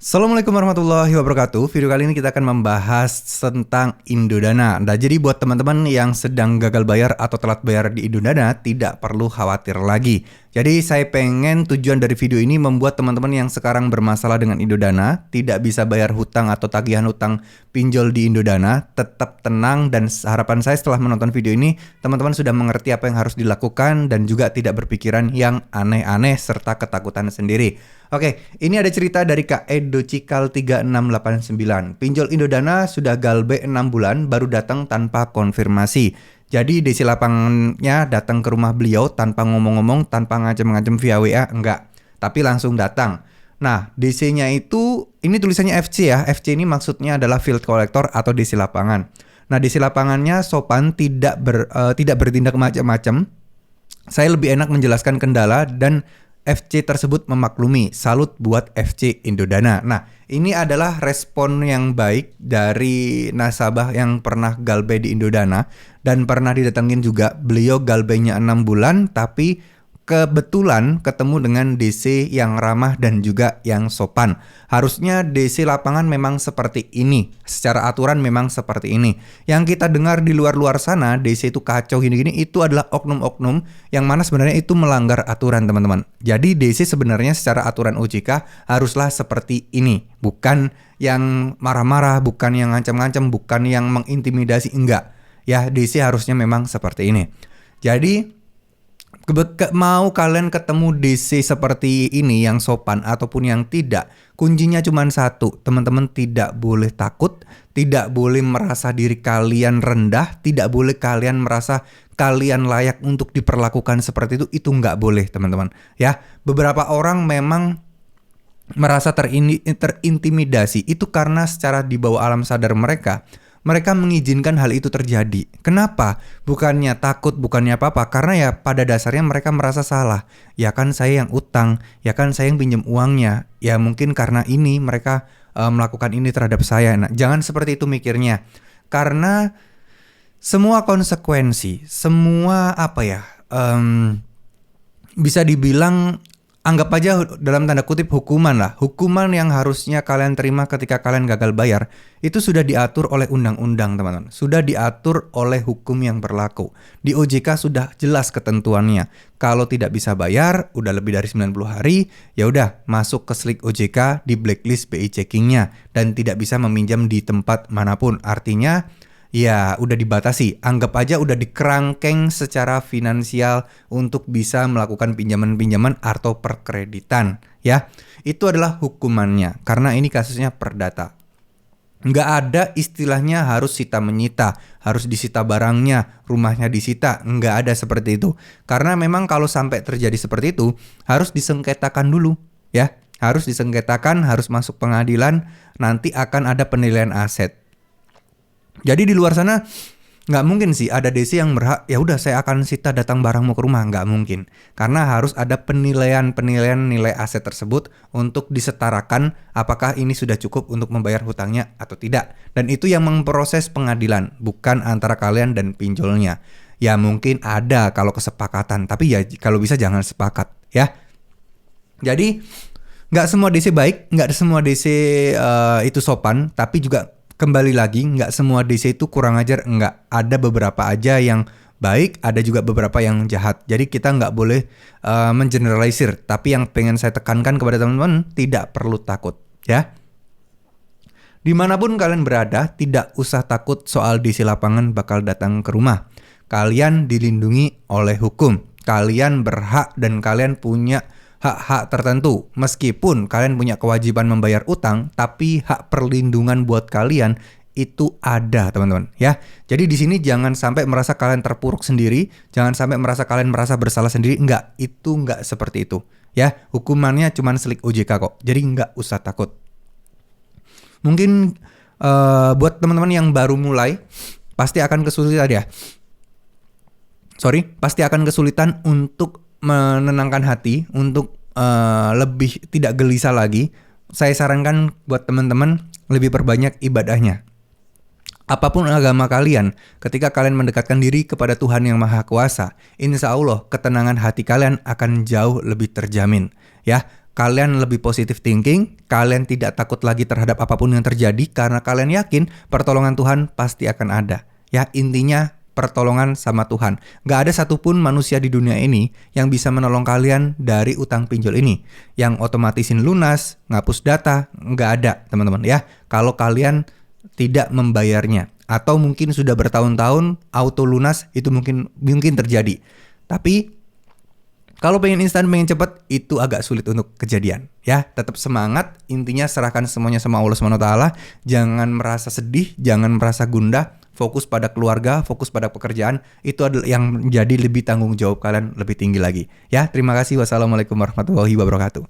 Assalamualaikum warahmatullahi wabarakatuh. Video kali ini kita akan membahas tentang Indodana. Nah, jadi buat teman-teman yang sedang gagal bayar atau telat bayar di Indodana, tidak perlu khawatir lagi. Jadi saya pengen tujuan dari video ini membuat teman-teman yang sekarang bermasalah dengan Indodana, tidak bisa bayar hutang atau tagihan hutang pinjol di Indodana, tetap tenang, dan harapan saya setelah menonton video ini, teman-teman sudah mengerti apa yang harus dilakukan dan juga tidak berpikiran yang aneh-aneh serta ketakutan sendiri. Oke, ini ada cerita dari Kak Edo Cikal 3689. Pinjol Indodana sudah galbe 6 bulan baru datang tanpa konfirmasi. Jadi DC lapangannya datang ke rumah beliau tanpa ngomong-ngomong, tanpa ngacem-ngacem via WA, enggak. Tapi langsung datang. Nah, DC-nya itu, ini tulisannya FC ya. FC ini maksudnya adalah field collector atau DC lapangan. Nah, DC lapangannya sopan, tidak bertindak macam-macam. Saya lebih enak menjelaskan kendala dan FC tersebut memaklumi. Salut buat FC Indodana. Nah, ini adalah respon yang baik dari nasabah yang pernah galbe di Indodana dan pernah didatengin juga. Beliau galbenya 6 bulan tapi kebetulan ketemu dengan DC yang ramah dan juga yang sopan. Harusnya DC lapangan memang seperti ini. Secara aturan memang seperti ini. Yang kita dengar di luar-luar sana, DC itu kacau gini-gini, itu adalah oknum-oknum yang mana sebenarnya itu melanggar aturan, teman-teman. Jadi DC sebenarnya secara aturan OJK haruslah seperti ini. Bukan yang marah-marah, bukan yang ngancam-ngancam, bukan yang mengintimidasi, enggak. Ya, DC harusnya memang seperti ini. Jadi mau kalian ketemu DC seperti ini yang sopan ataupun yang tidak, kuncinya cuma satu, teman-teman tidak boleh takut, tidak boleh merasa diri kalian rendah, tidak boleh kalian merasa kalian layak untuk diperlakukan seperti itu nggak boleh, teman-teman. Ya, beberapa orang memang merasa terintimidasi itu karena secara di bawah alam sadar mereka mengizinkan hal itu terjadi. Kenapa? Bukannya takut, bukannya apa-apa. Karena ya pada dasarnya mereka merasa salah. Ya kan saya yang utang, ya kan saya yang pinjam uangnya. Ya mungkin karena ini mereka melakukan ini terhadap saya. Nah, jangan seperti itu mikirnya. Karena semua konsekuensi, semua bisa dibilang, anggap aja dalam tanda kutip hukuman lah. Hukuman yang harusnya kalian terima ketika kalian gagal bayar itu sudah diatur oleh undang-undang, teman-teman. Sudah diatur oleh hukum yang berlaku. Di OJK sudah jelas ketentuannya. Kalau tidak bisa bayar, udah lebih dari 90 hari, ya udah masuk ke slik OJK, di blacklist BI checkingnya dan tidak bisa meminjam di tempat manapun. Artinya ya udah dibatasi, anggap aja udah dikerangkeng secara finansial untuk bisa melakukan pinjaman-pinjaman atau perkreditan ya. Itu adalah hukumannya karena ini kasusnya perdata. Nggak ada istilahnya harus sita menyita, harus disita barangnya, rumahnya disita, nggak ada seperti itu. Karena memang kalau sampai terjadi seperti itu harus disengketakan dulu ya. Harus disengketakan, harus masuk pengadilan, nanti akan ada penilaian aset. Jadi di luar sana nggak mungkin sih ada DC yang berhak ya udah saya akan sita datang barangmu ke rumah, nggak mungkin. Karena harus ada penilaian nilai aset tersebut untuk disetarakan apakah ini sudah cukup untuk membayar hutangnya atau tidak. Dan itu yang memproses pengadilan, bukan antara kalian dan pinjolnya. Ya mungkin ada kalau kesepakatan, tapi ya kalau bisa jangan sepakat ya. Jadi nggak semua DC baik, nggak semua DC itu sopan, tapi juga kembali lagi, nggak semua DC itu kurang ajar, nggak. Ada beberapa aja yang baik, ada juga beberapa yang jahat. Jadi kita nggak boleh mengeneralisir. Tapi yang pengen saya tekankan kepada teman-teman, tidak perlu takut ya. Dimanapun kalian berada, tidak usah takut soal DC lapangan bakal datang ke rumah. Kalian dilindungi oleh hukum. Kalian berhak dan kalian punya hak-hak tertentu. Meskipun kalian punya kewajiban membayar utang, tapi hak perlindungan buat kalian itu ada, teman-teman ya. Jadi di sini jangan sampai merasa kalian terpuruk sendiri, jangan sampai kalian merasa bersalah sendiri. Enggak, itu enggak seperti itu ya. Hukumannya cuma slik OJK kok. Jadi enggak usah takut. Mungkin buat teman-teman yang baru mulai pasti akan kesulitan ya. Pasti akan kesulitan untuk menenangkan hati, untuk lebih tidak gelisah lagi. Saya sarankan buat teman-teman lebih perbanyak ibadahnya. Apapun agama kalian, ketika kalian mendekatkan diri kepada Tuhan Yang Maha Kuasa, insya Allah ketenangan hati kalian akan jauh lebih terjamin. Ya, kalian lebih positive thinking, kalian tidak takut lagi terhadap apapun yang terjadi karena kalian yakin pertolongan Tuhan pasti akan ada. Ya, intinya pertolongan sama Tuhan. Gak ada satupun manusia di dunia ini yang bisa menolong kalian dari utang pinjol ini. Yang otomatisin lunas, ngapus data, gak ada teman-teman ya. Kalau kalian tidak membayarnya. Atau mungkin sudah bertahun-tahun auto lunas itu mungkin terjadi. Tapi kalau pengen instan, pengen cepet, itu agak sulit untuk kejadian. Ya, tetap semangat. Intinya serahkan semuanya sama Allah SWT. Jangan merasa sedih, jangan merasa gundah. Fokus pada keluarga, fokus pada pekerjaan. Itu adalah yang menjadi lebih tanggung jawab kalian lebih tinggi lagi. Ya, terima kasih. Wassalamualaikum warahmatullahi wabarakatuh.